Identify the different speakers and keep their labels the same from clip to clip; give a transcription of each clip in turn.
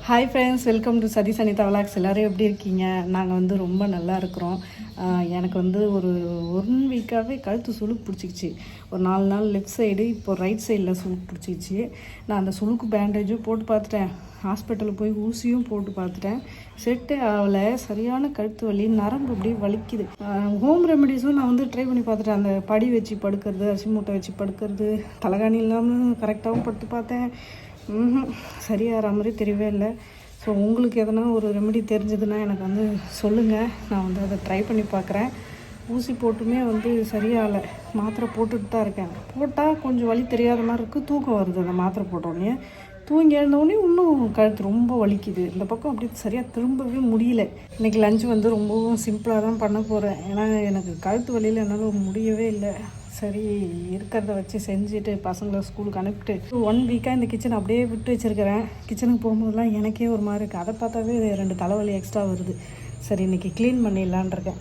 Speaker 1: Hi friends, welcome to சதி சனிதா vlogs. எல்லோரும் எப்படி இருக்கீங்க? நாங்கள் வந்து ரொம்ப நல்லா இருக்கிறோம். எனக்கு வந்து ஒரு 1 வீக்காகவே கழுத்து சுளுக்கு பிடிச்சிக்கிச்சு. ஒரு 4 நாள் லெஃப்ட் சைடு, இப்போ ரைட் சைடில் சுளுக்கு பிடிச்சிக்கிச்சு. நான் அந்த சுளுக்கு பேண்டேஜும் போட்டு பார்த்துட்டேன், ஹாஸ்பிட்டலில் போய் ஊசியும் போட்டு பார்த்துட்டேன். செட்டே ஆகலை. சரியான கழுத்து வலி, நரம்பு அப்படியே வலிக்குது. ஹோம் ரெமெடிஸும் நான் வந்து ட்ரை பண்ணி பார்த்துட்டேன். அந்த படி வச்சு படுக்கிறது, அரிசி மூட்டை வச்சு படுக்கிறது, தலகாணி இல்லாமல் கரெக்டாகவும் படுத்து பார்த்தேன். சரியாகிற மாதிரி தெரியவே இல்லை. ஸோ உங்களுக்கு எதனா ஒரு ரெமெடி தெரிஞ்சதுன்னா எனக்கு வந்து சொல்லுங்கள். நான் வந்து அதை ட்ரை பண்ணி பார்க்குறேன். ஊசி போட்டுமே வந்து சரியாகலை. மாத்திரை போட்டுட்டு தான் இருக்கேன். போட்டால் கொஞ்சம் வலி தெரியாத மாதிரி இருக்குது. தூக்கம் வருது. அந்த மாத்திரை போட்டோடனே தூங்கி எழுந்தோடனே இன்னும் கழுத்து ரொம்ப வலிக்குது. இந்த பக்கம் அப்படி சரியாக திரும்பவே முடியல. இன்றைக்கி லஞ்சு வந்து ரொம்பவும் சிம்பிளாக தான் பண்ண போகிறேன். ஏன்னா எனக்கு கழுத்து வலியில் என்னால் முடியவே இல்லை. சரி, இருக்கிறத வச்சு செஞ்சுட்டு பசங்களை ஸ்கூலுக்கு அனுப்பிட்டு 1 வீக்காக இந்த கிச்சன் அப்படியே விட்டு வச்சுருக்கிறேன். கிச்சனுக்கு போகும்போதெல்லாம் எனக்கே ஒரு மாதிரி இருக்குது. அதை பார்த்தாவே 2 தலைவலி எக்ஸ்ட்ரா வருது. சரி, இன்றைக்கி க்ளீன் பண்ணிடலான் இருக்கேன்.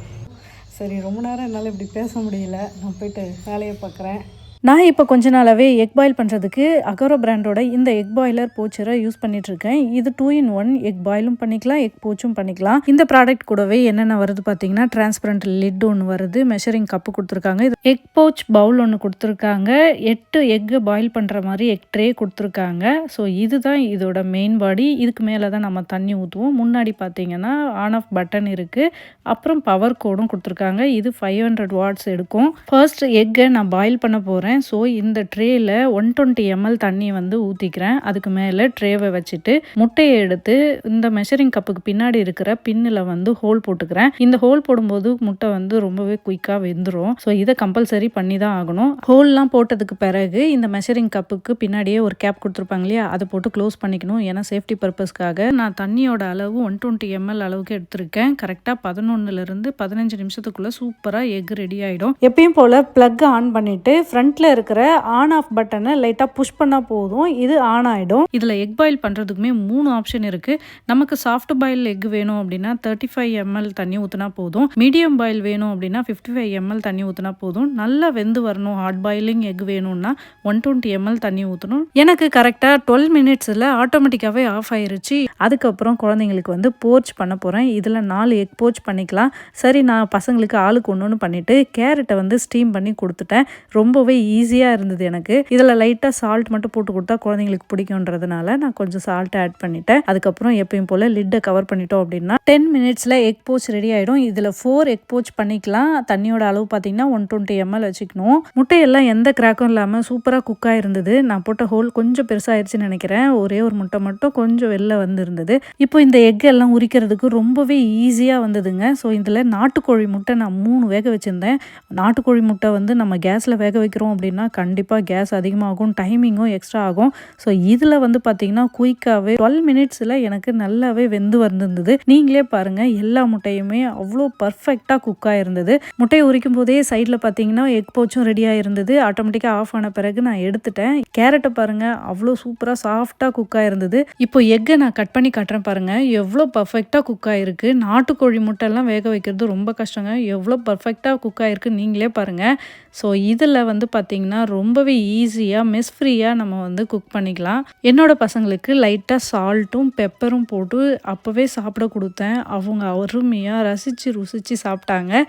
Speaker 1: சரி, ரொம்ப நேரம் என்னால் இப்படி பேச முடியல. நான் போய்ட்டு வேலையை பார்க்குறேன். நான் இப்போ கொஞ்ச நாளாகவே எக் பாயில் பண்ணுறதுக்கு அகரோ பிராண்டோட இந்த எக் பாய்லர் போச்சரை யூஸ் பண்ணிகிட்ருக்கேன். இது 2 in 1. எக் பாயிலும் பண்ணிக்கலாம், எக் போச்சும் பண்ணிக்கலாம். இந்த ப்ராடக்ட் கூடவே என்னென்ன வருது பார்த்தீங்கன்னா, டிரான்ஸ்பரண்ட் லிட் ஒன்று வருது, மெஷரிங் கப்பு கொடுத்துருக்காங்க, இது எக் போச் பவுல் ஒன்று கொடுத்துருக்காங்க, 8 எக்கு பாயில் பண்ணுற மாதிரி எக் ட்ரே கொடுத்துருக்காங்க. ஸோ இதுதான் இதோட மெயின் பாடி. இதுக்கு மேலே தான் நம்ம தண்ணி ஊற்றுவோம். முன்னாடி பார்த்தீங்கன்னா ஆன் ஆஃப் பட்டன் இருக்குது. அப்புறம் பவர் கோடும் கொடுத்துருக்காங்க. இது 500 watts எடுக்கும். ஃபர்ஸ்ட் எக்கை நான் பாயில் பண்ண போகிறேன். ஸோ இந்த ட்ரேயில் 120 ml தண்ணி வந்து ஊற்றிக்கிறேன். அதுக்கு மேலே ட்ரேவை வச்சுட்டு முட்டையை எடுத்து இந்த மெஷரிங் கப்புக்கு பின்னாடி இருக்கிற பின்னில் வந்து ஹோல் போட்டுக்கிறேன். இந்த ஹோல் போடும்போது முட்டை வந்து ரொம்பவே குயிக்காக வெந்துடும். ஸோ இதை கம்பல்சரி பண்ணி தான் ஆகணும். ஹோல்லாம் போட்டதுக்கு பிறகு இந்த மெஷரிங் கப்புக்கு பின்னாடியே ஒரு கேப் கொடுத்துருப்பாங்க இல்லையா, அதை போட்டு க்ளோஸ் பண்ணிக்கணும். ஏன்னா சேஃப்டி பர்பஸ்க்காக நான் தண்ணியோட அளவு 120 ml அளவுக்கு எடுத்திருக்கேன். கரெக்டாக 11லிருந்து 15 நிமிஷத்துக்குள்ளே சூப்பராக எக் ரெடி ஆகிடும். எப்பயும் போல் ப்ளக் ஆன் பண்ணிவிட்டு ஃப்ரண்ட்டில் இருக்கிற ஆன் ஆஃப் பட்டனை லைட்டாக புஷ் பண்ணால் போதும், இது ஆன் ஆகிடும். இதில் எக் பாயில் பண்ணுறதுக்குமே 3 ஆப்ஷன் இருக்குது. நமக்கு சாஃப்ட் பாயில் எக் வேணும் அப்படின்னா 35 ml தண்ணி ஊற்றினா போதும். மீடியம் பாயில் வேணும் அப்படின்னா 55 ml தண்ணி ஊற்றினா போதும். நல்லா வெந்து வரணும், ஹார்ட் பாயிலிங் எக் வேணும்னா 120 ml தண்ணி ஊற்றணும். எனக்கு கரெக்டாக 12 minutesல ஆட்டோமேட்டிக்காகவே ஆஃப் ஆயிருச்சு. அதுக்கப்புறம் குழந்தைங்களுக்கு வந்து போர்ச் பண்ண போகிறேன். இதில் 4 எக் போர்ச் பண்ணிக்கலாம். சரி, நான் பசங்களுக்கு ஆளுக்கு ஒன்று பண்ணிவிட்டு கேரட்டை வந்து ஸ்டீம் பண்ணி கொடுத்துட்டேன். ரொம்பவே ஈஸியாக இருந்தது எனக்கு. இதில் லைட்டாக சால்ட் மட்டும் போட்டு கொடுத்தா குழந்தைங்களுக்கு பிடிக்குன்றதுனால நான் கொஞ்சம் சால்ட் ஆட் பண்ணிட்டேன். அதுக்கப்புறம் எப்பயும் போல் லிட்டை கவர் பண்ணிட்டோம் அப்படின்னா 10 minutesல எக் போச் ரெடி ஆகிடும். இதில் 4 எக் போச் பண்ணிக்கலாம். தண்ணியோட அளவு பார்த்தீங்கன்னா 120 ml வச்சுக்கணும். முட்டையெல்லாம் எந்த கிராக்கும் இல்லாமல் சூப்பராக குக்காக இருந்தது. நான் போட்ட ஹோல் கொஞ்சம் பெருசாகிடுச்சுன்னு நினைக்கிறேன். ஒரே ஒரு முட்டை மட்டும் கொஞ்சம் வெளில வந்துருந்தது. இப்போ இந்த எக் எல்லாம் உரிக்கிறதுக்கு ரொம்பவே ஈஸியாக வந்ததுங்க. ஸோ இதில் நாட்டுக்கோழி முட்டை நான் 3 வேக வச்சுருந்தேன். நாட்டுக்கோழி முட்டை வந்து நம்ம கேஸில் வேக வைக்கிறோம் அப்படின்னா கண்டிப்பாக கேஸ் அதிகமாகும், டைமிங்கும் எக்ஸ்ட்ரா ஆகும். ஸோ இதில் வந்து பார்த்தீங்கன்னா குயிக்காகவே 12 minutesல எனக்கு நல்லாவே வெந்து வந்திருந்தது. நீங்களே பாருங்கள், எல்லா முட்டையுமே அவ்வளோ பர்ஃபெக்டாக குக்காக இருந்தது. முட்டையை உரிக்கும் போதே சைடில் பார்த்தீங்கன்னா எக் போச்சும் ரெடியாக இருந்தது. ஆட்டோமேட்டிக்காக ஆஃப் ஆன பிறகு நான் எடுத்துட்டேன். கேரட்டை பாருங்கள், அவ்வளோ சூப்பராக சாஃப்டாக குக்காக இருந்தது. இப்போ எக்கை நான் கட் பண்ணி காட்டுறேன் பாருங்கள், எவ்வளோ பர்ஃபெக்டாக குக்காக இருக்குது. நாட்டுக்கோழி முட்டையெல்லாம் வேக வைக்கிறது ரொம்ப கஷ்டங்க. எவ்வளோ பர்ஃபெக்டாக குக்காக இருக்குது நீங்களே பாருங்கள். ஸோ இதில் வந்து பார்த்தீங்கன்னா ரொம்பவே ஈஸியாக மெஸ் ஃப்ரீயாக நம்ம வந்து குக் பண்ணிக்கலாம். என்னோடய பசங்களுக்கு லைட்டாக சால்ட்டும் பெப்பரும் போட்டு அப்போவே சாப்பிட கொடுத்தேன். அவங்க அருமையாக ருசித்து சாப்பிட்டாங்க.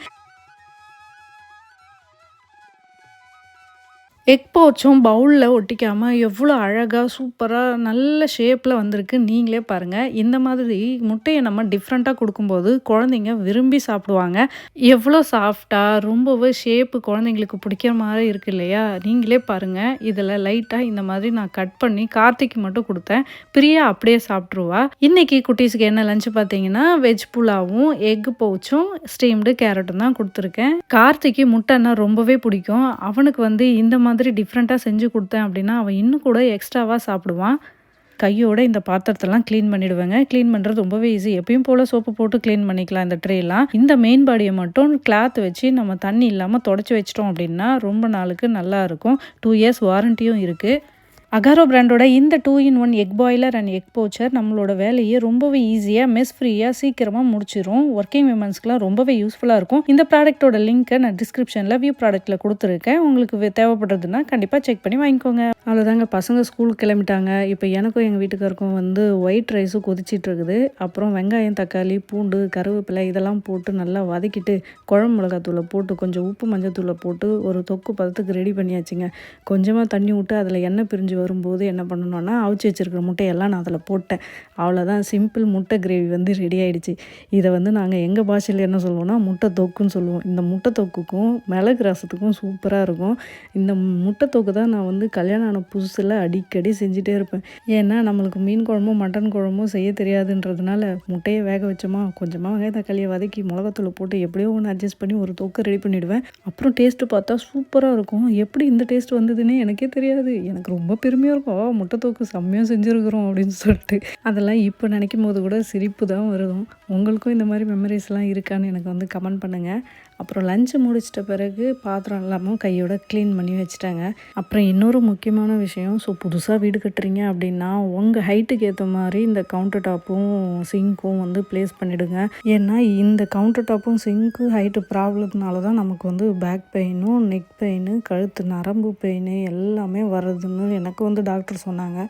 Speaker 1: எக் போச்சும் பவுலில் ஒட்டிக்காமல் எவ்வளோ அழகாக சூப்பராக நல்ல ஷேப்பில் வந்திருக்கு. நீங்களே பாருங்கள். இந்த மாதிரி முட்டையை நம்ம டிஃப்ரெண்ட்டாக கொடுக்கும்போது குழந்தைங்க விரும்பி சாப்பிடுவாங்க. எவ்வளோ சாஃப்டாக ரொம்பவே ஷேப்பு குழந்தைங்களுக்கு பிடிக்கிற மாதிரி இருக்குது இல்லையா? நீங்களே பாருங்கள். இதில் லைட்டாக இந்த மாதிரி நான் கட் பண்ணி கார்த்திக்கு மட்டும் கொடுத்தேன். பிரியா அப்படியே சாப்பிட்ருவா. இன்றைக்கி குட்டீஸுக்கு என்ன லஞ்சு பார்த்தீங்கன்னா வெஜ் புலாவும் எக் போச்சும் ஸ்டீம்டு கேரட்டும் தான் கொடுத்துருக்கேன். கார்த்திக்கு முட்டைன்னா ரொம்பவே பிடிக்கும். அவனுக்கு வந்து இந்த மாதிரி டிஃப்ரெண்ட்டாக செஞ்சு கொடுத்தேன் அப்படின்னா அவன் இன்னும் கூட எக்ஸ்ட்ராவாக சாப்பிடுவான். கையோட இந்த பாத்திரத்தெல்லாம் க்ளீன் பண்ணிவிடுவேங்க. க்ளீன் பண்ணுறது ரொம்பவே ஈஸி. எப்பயும் போல் சோப்பு போட்டு க்ளீன் பண்ணிக்கலாம் இந்த ட்ரேலாம். இந்த மெயின் பாடியை மட்டும் கிளாத் வச்சு நம்ம தண்ணி இல்லாமல் தொடச்சி வச்சிட்டோம் அப்படின்னா ரொம்ப நாளுக்கு நல்லா இருக்கும். 2 years வாரண்டியும் இருக்குது.
Speaker 2: அகாரோ பிராண்டோட இந்த 2-in-1 egg boiler and egg போச்சர் நம்மளோட வேலையை ரொம்பவே ஈஸியாக மெஸ் ஃப்ரீயாக சீக்கிரமாக முடிச்சிடும். ஒர்க்கிங் விமன்ஸ்க்குலாம் ரொம்பவே யூஸ்ஃபுல்லாக இருக்கும். இந்த ப்ராடக்ட்டோட லிங்க்கை நான் டிஸ்கிரிப்ஷனில் வியூ ப்ராடக்ட்டில் கொடுத்துருக்கேன். உங்களுக்கு தேவைப்படுறதுன்னா கண்டிப்பாக செக் பண்ணி வாங்கிக்கோங்க. அவ்வளோதாங்க, பசங்க ஸ்கூலுக்கு கிளம்பிட்டாங்க. இப்போ எனக்கும் எங்கள் வீட்டுக்காருக்கும் வந்து ஒயிட் ரைஸும் கொதிச்சிட்டு இருக்குது. அப்புறம் வெங்காயம், தக்காளி, பூண்டு, கருவேப்பிலை இதெல்லாம் போட்டு நல்லா வதக்கிட்டு குழம்பு மிளகாத்தூளை போட்டு கொஞ்சம் உப்பு மஞ்சத்தூளை போட்டு ஒரு தொக்கு பதத்துக்கு ரெடி பண்ணியாச்சுங்க. கொஞ்சமாக தண்ணி விட்டு அதில் எண்ணெய் பிரிஞ்சு வரும்போது என்ன பண்ணணும்னா அவிச்சு வச்சுருக்கிற முட்டையெல்லாம் நான் அதில் போட்டேன். அவ்வளோதான், சிம்பிள் முட்டை கிரேவி வந்து ரெடி ஆகிடுச்சு. இதை வந்து நாங்கள் எங்கள் பாஷையில் என்ன சொல்லுவோம்னா முட்டை தொக்குன்னு சொல்லுவோம். இந்த முட்டை தொக்குக்கும் மிளகு ரசத்துக்கும் சூப்பராக இருக்கும். இந்த முட்டை தொக்கு தான் நான் வந்து கல்யாணம் ஆன புதுசில் அடிக்கடி செஞ்சுட்டே இருப்பேன். ஏன்னா நம்மளுக்கு மீன் குழம்பும் மட்டன் குழம்பும் செய்ய தெரியாதுன்றதுனால முட்டையை வேக வச்சோமா, கொஞ்சமாக வெங்காயம் தக்காளியை வதக்கி மிளகாத்தூளை போட்டு எப்படியோ ஒன்று அட்ஜஸ்ட் பண்ணி ஒரு தொக்கு ரெடி பண்ணிவிடுவேன். அப்புறம் டேஸ்ட்டு பார்த்தா சூப்பராக இருக்கும். எப்படி இந்த டேஸ்ட் வந்ததுன்னே எனக்கே தெரியாது. எனக்கு ரொம்ப பெருமையாக இருக்கும், முட்டை தொக்கு செம்மையாக செஞ்சுருக்குறோம் அப்படின்னு சொல்லிட்டு. அதெல்லாம் இப்போ நினைக்கும் போது கூட சிரிப்பு தான் வரும். உங்களுக்கும் இந்த மாதிரி மெமரிஸ்லாம் இருக்கான்னு எனக்கு வந்து கமெண்ட் பண்ணுங்கள். அப்புறம் லஞ்சு முடிச்சிட்ட பிறகு பாத்திரம் எல்லாமும் கையோட க்ளீன் பண்ணி வச்சுட்டாங்க. அப்புறம் இன்னொரு முக்கியமான விஷயம், ஸோ புதுசாக வீடு கட்டுறீங்க அப்படின்னா உங்கள் ஹைட்டுக்கு ஏற்ற மாதிரி இந்த கவுண்டர் டாப்பும் சிங்க்கும் வந்து ப்ளேஸ் பண்ணிவிடுங்க. ஏன்னா இந்த கவுண்டர் டாப்பும் சிங்க்கு ஹைட்டு ப்ராப்ளத்தினால தான் நமக்கு வந்து பேக் பெயினும் நெக் பெயின், கழுத்து நரம்பு பெயின் எல்லாமே வருதுன்னு எனக்கு வந்து டாக்டர் சொன்னாங்க.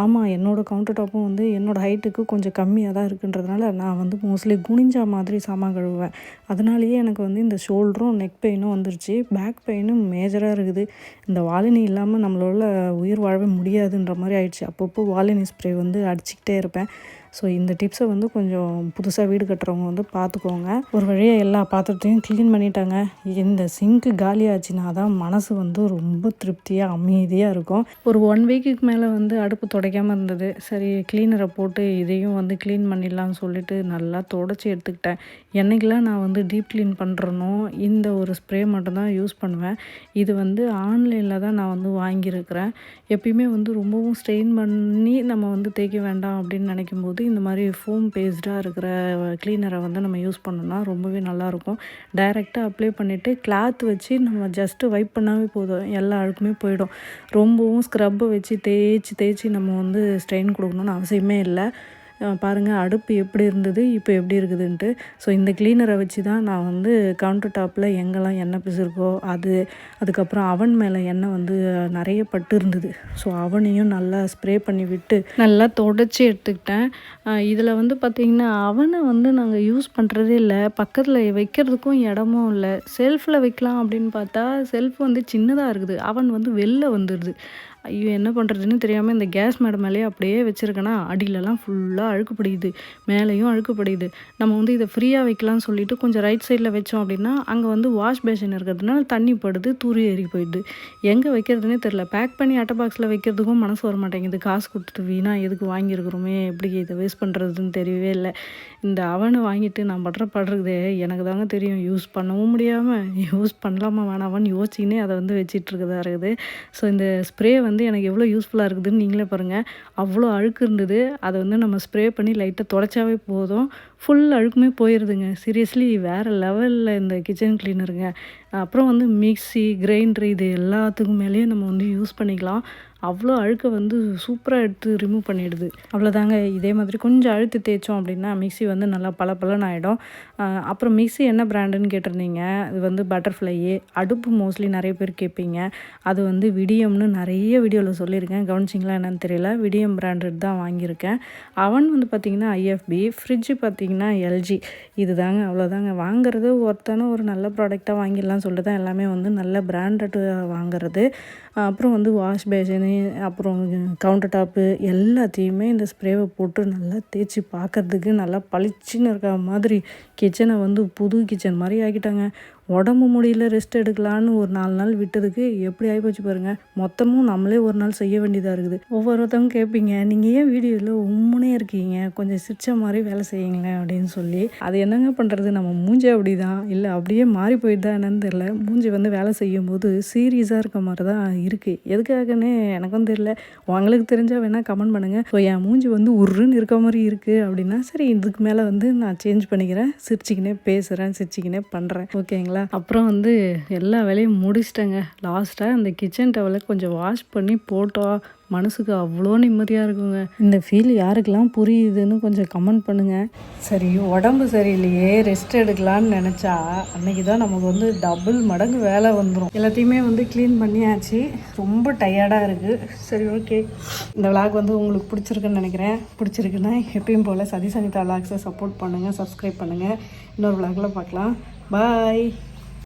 Speaker 2: ஆமாம், என்னோடய கவுண்டர் டாப்பும் வந்து என்னோடய ஹைட்டுக்கு கொஞ்சம் கம்மியாக தான் இருக்குன்றதுனால நான் வந்து மோஸ்ட்லி குனிஞ்சா மாதிரி சாமான் கழுவுவேன். அதனாலேயே எனக்கு வந்து இந்த ஷோல்டரும் நெக் பெயினும் வந்துருச்சு. பேக் பெயினும் மேஜராக இருக்குது. இந்த வாலினி இல்லாமல் நம்மளால உயிர் வாழவே முடியாதுன்ற மாதிரி ஆயிடுச்சு. அப்பப்போ வாலினி ஸ்ப்ரே வந்து அடிச்சுக்கிட்டே இருப்பேன். ஸோ இந்த டிப்ஸை வந்து கொஞ்சம் புதுசாக வீடு கட்டுறவங்க வந்து பார்த்துக்கோங்க. ஒரு வழியாக எல்லா பாத்திரத்தையும் க்ளீன் பண்ணிட்டாங்க. இந்த சிங்க்கு காலியாச்சுன்னா தான் மனசு வந்து ரொம்ப திருப்தியாக அமைதியாக இருக்கும். ஒரு 1 வீக்குக்கு மேலே வந்து அடுப்பு துடைக்காமல் இருந்தது. சரி, க்ளீனரை போட்டு இதையும் வந்து க்ளீன் பண்ணிடலான்னு சொல்லிட்டு நல்லா துடைச்சி எடுத்துக்கிட்டேன். என்றைக்கெல்லாம் நான் வந்து டீப் க்ளீன் பண்ணுறனோ இந்த ஒரு ஸ்ப்ரே மட்டும்தான் யூஸ் பண்ணுவேன். இது வந்து ஆன்லைனில் தான் நான் வந்து வாங்கியிருக்கிறேன். எப்பயுமே வந்து ரொம்பவும் ஸ்ட்ரெயின் பண்ணி நம்ம வந்து தேய்க்க வேண்டாம் அப்படின்னு நினைக்கும் போது இந்த மாதிரி ஃபோம் பேஸ்டாக இருக்கிற க்ளீனரை வந்து நம்ம யூஸ் பண்ணோம்னா ரொம்பவே நல்லாயிருக்கும். டைரெக்டாக அப்ளை பண்ணிவிட்டு கிளாத் வச்சு நம்ம ஜஸ்ட்டு வைப் பண்ணாவே போதும், எல்லா அழுக்குமே போயிடும். ரொம்பவும் ஸ்க்ரப்பை வச்சு தேய்ச்சி நம்ம வந்து ஸ்ட்ரெயின் கொடுக்கணுன்னு அவசியமே இல்லை. பாருங்கள் அடுப்பு எப்படி இருந்தது, இப்போ எப்படி இருக்குதுன்ட்டு. ஸோ இந்த க்ளீனரை வச்சு தான் நான் வந்து கவுண்டர் டாப்பில் எங்கெல்லாம் எண்ணெய் பிசுருக்கோ அதுக்கப்புறம் அவன் மேலே எண்ணெய் வந்து நிறைய பட்டு இருந்தது. ஸோ அவனையும் நல்லா ஸ்ப்ரே பண்ணி விட்டு நல்லா தொடச்சி எடுத்துக்கிட்டேன். இதில் வந்து பார்த்திங்கன்னா அவனை வந்து நாங்கள் யூஸ் பண்ணுறதே இல்லை. பக்கத்தில் வைக்கிறதுக்கும் இடமும் இல்லை. செல்ஃபில் வைக்கலாம் அப்படின்னு பார்த்தா செல்ஃப் வந்து சின்னதாக இருக்குது, அவன் வந்து வெளில வந்துடுது. ஐயோ, என்ன பண்ணுறதுன்னு தெரியாமல் இந்த கேஸ் மேடை மேலேயே அப்படியே வச்சுருக்கேன்னா அடியிலலாம் ஃபுல்லாக அழுக்கு படியுது, மேலேயும் அழுக்கு படியுது. நம்ம வந்து இதை ஃப்ரீயாக வைக்கலாம்னு சொல்லிட்டு கொஞ்சம் ரைட் சைடில் வச்சோம் அப்படின்னா அங்கே வந்து வாஷ் பேஷன் இருக்கிறதுனால தண்ணி படுது, தூரி ஏறி போயிடுது. எங்கே வைக்கிறதுனே தெரில. பேக் பண்ணி அட்டை பாக்ஸில் வைக்கிறதுக்கும் மனசு வர மாட்டேங்குது. காசு கொடுத்துட்டு வீணாக எதுக்கு வாங்கியிருக்கிறோமே, எப்படி இதை வேஸ்ட் பண்ணுறதுன்னு தெரியவே இல்லை. இந்த அவனை வாங்கிட்டு நான் படுறதே எனக்கு தாங்க தெரியும். யூஸ் பண்ணவும் முடியாமல் யூஸ் பண்ணலாமா வேணாமான்னு யோசிச்சுன்னே அதை வந்து வச்சிட்ருக்கதா இருக்குது. ஸோ இந்த ஸ்ப்ரே வந்து எனக்கு எவ்வளோ யூஸ்ஃபுல்லாக இருக்குதுன்னு நீங்களே பாருங்கள். அவ்வளோ அழுக்கு இருந்தது. அதை வந்து நம்ம ஸ்ப்ரே பண்ணி லைட்டாக துடைச்சாவே போதும், ஃபுல் அழுக்குமே போயிடுதுங்க. சீரியஸ்லி வேறு லெவலில் இந்த கிச்சன் கிளீனருங்க. அப்புறம் வந்து மிக்ஸி, கிரைண்டர் இது எல்லாத்துக்கும் மேலேயும் நம்ம வந்து யூஸ் பண்ணிக்கலாம். அவ்வளோ அழுக்கை வந்து சூப்பராக எடுத்து ரிமூவ் பண்ணிடுது. அவ்வளோதாங்க, இதே மாதிரி கொஞ்சம் அழுத்தி தேய்ச்சோம் அப்படின்னா மிக்ஸி வந்து நல்லா பளபளன்னு ஆகிடும். அப்புறம் மிக்ஸி என்ன பிராண்டுன்னு கேட்டிருந்தீங்க. அது வந்து பட்டர்ஃப்ளையே. அடுப்பு மோஸ்ட்லி நிறைய பேர் கேட்பீங்க. அது வந்து விடியம்னு நிறைய வீடியோவில் சொல்லியிருக்கேன், கவனிச்சிங்களா என்னன்னு தெரியல. விடியம் பிராண்டட் தான் வாங்கியிருக்கேன். அவன் வந்து பார்த்திங்கன்னா ஐஎஃப்பி, ஃப்ரிட்ஜு பார்த்திங்கன்னா எல்ஜி. இது தாங்க, அவ்வளோதாங்க. வாங்குறது ஒருத்தான ஒரு நல்ல ப்ராடக்டாக வாங்கிடலாம் சொல்லிட்டு தான் எல்லாமே வந்து நல்ல பிராண்டட் வாங்குறது. அப்புறம் வந்து வாஷ் பேஷனு, அப்புறம் கவுண்டர் டாப்பு எல்லாத்தையுமே இந்த ஸ்ப்ரேவை போட்டு நல்லா தேய்ச்சி பார்க்குறதுக்கு நல்லா பளிச்சுன்னு இருக்க மாதிரி கிச்சனை வந்து புது கிச்சன் மாதிரி ஆக்கிட்டாங்க. உடம்பு முடியல, ரெஸ்ட் எடுக்கலான்னு ஒரு 4 நாள் விட்டதுக்கு எப்படி ஆகிப்போச்சு பாருங்கள். மொத்தமும் நம்மளே ஒரு நாள் செய்ய வேண்டியதாக இருக்குது. ஒவ்வொருத்தவங்க கேட்பீங்க, நீங்கள் ஏன் வீடியோவில் உம்முனே இருக்கீங்க, கொஞ்சம் சிரிச்ச மாதிரி வேலை செய்யுங்களேன் அப்படின்னு சொல்லி. அது என்னங்க பண்ணுறது, நம்ம மூஞ்சி அப்படி தான், இல்லை அப்படியே மாறி போயிட்டு தான் என்னன்னு தெரில. மூஞ்சி வந்து வேலை செய்யும் போது சீரியஸாக இருக்க மாதிரி தான் இருக்குது. எதுக்காகன்னு எனக்கும் தெரியல. உங்களுக்கு தெரிஞ்சால் வேணால் கமெண்ட் பண்ணுங்கள். ஸோ என் மூஞ்சி வந்து உருன்னு இருக்க மாதிரி இருக்குது அப்படின்னா சரி, இதுக்கு மேலே வந்து நான் சேஞ்ச் பண்ணிக்கிறேன். சிரிச்சிக்கினே பேசுகிறேன், சிரிச்சிக்கினே பண்ணுறேன், ஓகேங்களா. அப்புறம் வந்து எல்லா வேலையும் முடிச்சிட்டேங்க. லாஸ்ட்டாக அந்த கிச்சன் டவலை கொஞ்சம் வாஷ் பண்ணி போட்டோம்
Speaker 1: மனசுக்கு அவ்வளோ நிம்மதியாக இருக்குங்க.
Speaker 2: இந்த ஃபீல் யாருக்கெல்லாம் புரியுதுன்னு கொஞ்சம் கமெண்ட் பண்ணுங்கள்.
Speaker 1: சரி, உடம்பு சரியில்லையே, ரெஸ்ட் எடுக்கலான்னு நினச்சா அன்றைக்கி தான் நமக்கு வந்து டபுள் மடங்கு வேலை வந்துடும். எல்லாத்தையுமே வந்து க்ளீன் பண்ணியாச்சு, ரொம்ப டயர்டாக இருக்குது. சரி, ஓகே, இந்த விளாக் வந்து உங்களுக்கு பிடிச்சிருக்குன்னு நினைக்கிறேன். பிடிச்சிருக்குன்னா எப்பயும் போல் சதி சனிதா விளாக்ஸை சப்போர்ட் பண்ணுங்கள், சப்ஸ்கிரைப் பண்ணுங்கள். இன்னொரு விளாகில் பார்க்கலாம். பாய்.